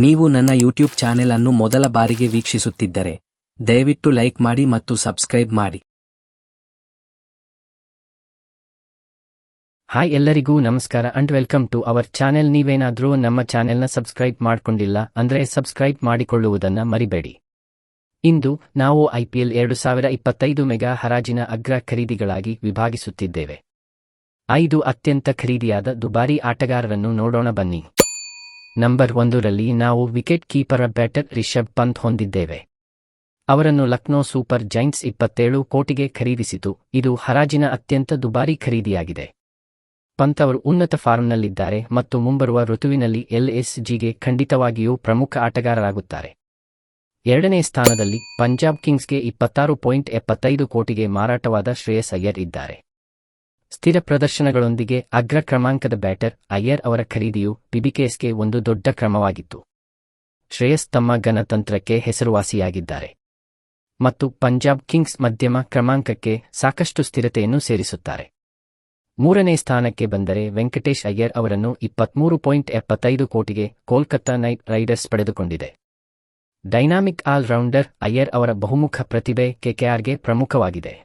ನೀವು ನನ್ನ YouTube channel ಅನ್ನು ಮೊದಲ ಬಾರಿಗೆ ವೀಕ್ಷಿಸುತ್ತಿದ್ದರೆ ದಯವಿಟ್ಟು ಲೈಕ್ ಮಾಡಿ ಮತ್ತು ಸಬ್ಸ್ಕ್ರೈಬ್ ಮಾಡಿ. ಹಾಯ್ ಎಲ್ಲರಿಗೂ ನಮಸ್ಕಾರ and welcome to our channel. ನೀವೇನಾದರೂ ನಮ್ಮ ಚಾನೆಲ್ನ ಸಬ್ಸ್ಕ್ರೈಬ್ ಮಾಡಿಕೊಂಡಿಲ್ಲ ಅಂದ್ರೆ ಸಬ್ಸ್ಕ್ರೈಬ್ ಮಾಡಿಕೊಳ್ಳುವುದನ್ನು ಮರಿಬೇಡಿ. ಇಂದು ನಾವು IPL 2025 ಮೆಗಾ ಹರಾಜಿನ ಅಗ್ರ ಖರೀದಿಗಳಾಗಿ ವಿಭಾಗಿಸುತ್ತಿದ್ದೇವೆ. 5 ಅತ್ಯಂತ ಖರೀದಿಯಾದ ದುಬಾರಿ ಆಟಗಾರರನ್ನು ನೋಡೋಣ ಬನ್ನಿ. ನಂಬರ್ 1ರಲ್ಲಿ ನಾವು wicket keeper batter Rishabh Pant ಹೊಂದಿದ್ದೇವೆ. ಅವರನ್ನು ಲಕ್ನೋ ಸೂಪರ್ ಜೈಂಟ್ಸ್ 27 ಕೋಟಿಗೆ ಖರೀದಿಸಿತು. ಇದು ಹರಾಜಿನ ಅತ್ಯಂತ ದುಬಾರಿ ಖರೀದಿಯಾಗಿದೆ. ಪಂತ್ ಅವರು ಉನ್ನತ ಫಾರ್ಮ್ನಲ್ಲಿದ್ದಾರೆ ಮತ್ತು ಮುಂಬರುವ ಋತುವಿನಲ್ಲಿ LSGಗೆ ಖಂಡಿತವಾಗಿಯೂ ಪ್ರಮುಖ ಆಟಗಾರರಾಗುತ್ತಾರೆ. 2ನೇ ಸ್ಥಾನದಲ್ಲಿ ಪಂಜಾಬ್ ಕಿಂಗ್ಸ್ಗೆ 26.75 ಕೋಟಿಗೆ ಮಾರಾಟವಾದ ಶ್ರೇಯಸ್ ಅಯ್ಯರ್ ಇದ್ದಾರೆ. ಸ್ಥಿರ ಪ್ರದರ್ಶನಗಳೊಂದಿಗೆ ಅಗ್ರ ಕ್ರಮಾಂಕದ ಬ್ಯಾಟರ್ ಅಯ್ಯರ್ ಅವರ ಖರೀದಿಯು PBKSಗೆ ಒಂದು ದೊಡ್ಡ ಕ್ರಮವಾಗಿತ್ತು. ಶ್ರೇಯಸ್ ತಮ್ಮ ಘನತಂತ್ರಕ್ಕೆ ಹೆಸರುವಾಸಿಯಾಗಿದ್ದಾರೆ ಮತ್ತು ಪಂಜಾಬ್ ಕಿಂಗ್ಸ್ ಮಧ್ಯಮ ಕ್ರಮಾಂಕಕ್ಕೆ ಸಾಕಷ್ಟು ಸ್ಥಿರತೆಯನ್ನು ಸೇರಿಸುತ್ತಾರೆ. 3ನೇ ಸ್ಥಾನಕ್ಕೆ ಬಂದರೆ ವೆಂಕಟೇಶ್ ಅಯ್ಯರ್ ಅವರನ್ನು 23.75 ಕೋಟಿಗೆ ಕೋಲ್ಕತ್ತಾ ನೈಟ್ ರೈಡರ್ಸ್ ಪಡೆದುಕೊಂಡಿದೆ. ಡೈನಾಮಿಕ್ ಆಲ್ ರೌಂಡರ್ ಅಯ್ಯರ್ ಅವರ ಬಹುಮುಖ ಪ್ರತಿಭೆ KKRಗೆ ಪ್ರಮುಖವಾಗಿದೆ.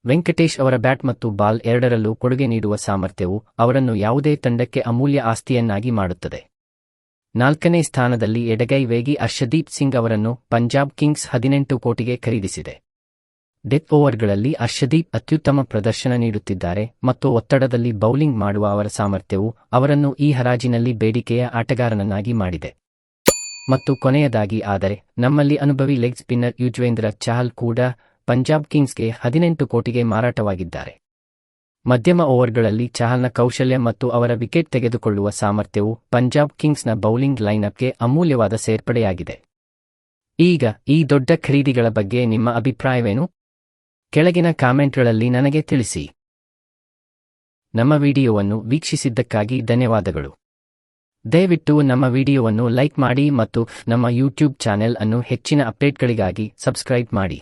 ವೆಂಕಟೇಶ್ ಅವರ ಬ್ಯಾಟ್ ಮತ್ತು ಬಾಲ್ ಎರಡರಲ್ಲೂ ಕೊಡುಗೆ ನೀಡುವ ಸಾಮರ್ಥ್ಯವು ಅವರನ್ನು ಯಾವುದೇ ತಂಡಕ್ಕೆ ಅಮೂಲ್ಯ ಆಸ್ತಿಯನ್ನಾಗಿ ಮಾಡುತ್ತದೆ. 4ನೇ ಸ್ಥಾನದಲ್ಲಿ ಎಡಗೈ ವೇಗಿ ಅರ್ಷದೀಪ್ ಸಿಂಗ್ ಅವರನ್ನು ಪಂಜಾಬ್ ಕಿಂಗ್ಸ್ 18 ಕೋಟಿಗೆ ಖರೀದಿಸಿದೆ. ಡೆತ್ ಓವರ್ಗಳಲ್ಲಿ ಅರ್ಷದೀಪ್ ಅತ್ಯುತ್ತಮ ಪ್ರದರ್ಶನ ನೀಡುತ್ತಿದ್ದಾರೆ ಮತ್ತು ಒತ್ತಡದಲ್ಲಿ ಬೌಲಿಂಗ್ ಮಾಡುವ ಅವರ ಸಾಮರ್ಥ್ಯವು ಅವರನ್ನು ಈ ಹರಾಜಿನಲ್ಲಿ ಬೇಡಿಕೆಯ ಆಟಗಾರನನ್ನಾಗಿ ಮಾಡಿದೆ. ಮತ್ತು ಕೊನೆಯದಾಗಿ ಆದರೆ ನಮ್ಮಲ್ಲಿ ಅನುಭವಿ ಲೆಗ್ ಸ್ಪಿನ್ನರ್ ಯುಜ್ವೇಂದ್ರ ಚಹಲ್ ಕೂಡ ಪಂಜಾಬ್ ಕಿಂಗ್ಸ್ಗೆ 18 ಕೋಟಿಗೆ ಮಾರಾಟವಾಗಿದ್ದಾರೆ. ಮಧ್ಯಮ ಓವರ್ಗಳಲ್ಲಿ ಚಹಲ್ನ ಕೌಶಲ್ಯ ಮತ್ತು ಅವರ ವಿಕೆಟ್ ತೆಗೆದುಕೊಳ್ಳುವ ಸಾಮರ್ಥ್ಯವು ಪಂಜಾಬ್ ಕಿಂಗ್ಸ್ನ ಬೌಲಿಂಗ್ ಲೈನ್ಅಪ್ಗೆ ಅಮೂಲ್ಯವಾದ ಸೇರ್ಪಡೆಯಾಗಿದೆ. ಈಗ ಈ ದೊಡ್ಡ ಖರೀದಿಗಳ ಬಗ್ಗೆ ನಿಮ್ಮ ಅಭಿಪ್ರಾಯವೇನು? ಕೆಳಗಿನ ಕಾಮೆಂಟ್ಗಳಲ್ಲಿ ನನಗೆ ತಿಳಿಸಿ. ನಮ್ಮ ವಿಡಿಯೋವನ್ನು ವೀಕ್ಷಿಸಿದ್ದಕ್ಕಾಗಿ ಧನ್ಯವಾದಗಳು. ದಯವಿಟ್ಟು ನಮ್ಮ ವಿಡಿಯೋವನ್ನು ಲೈಕ್ ಮಾಡಿ ಮತ್ತು ನಮ್ಮ ಯೂಟ್ಯೂಬ್ ಚಾನೆಲ್ ಅನ್ನು ಹೆಚ್ಚಿನ ಅಪ್ಡೇಟ್ಗಳಿಗಾಗಿ ಸಬ್ಸ್ಕ್ರೈಬ್ ಮಾಡಿ.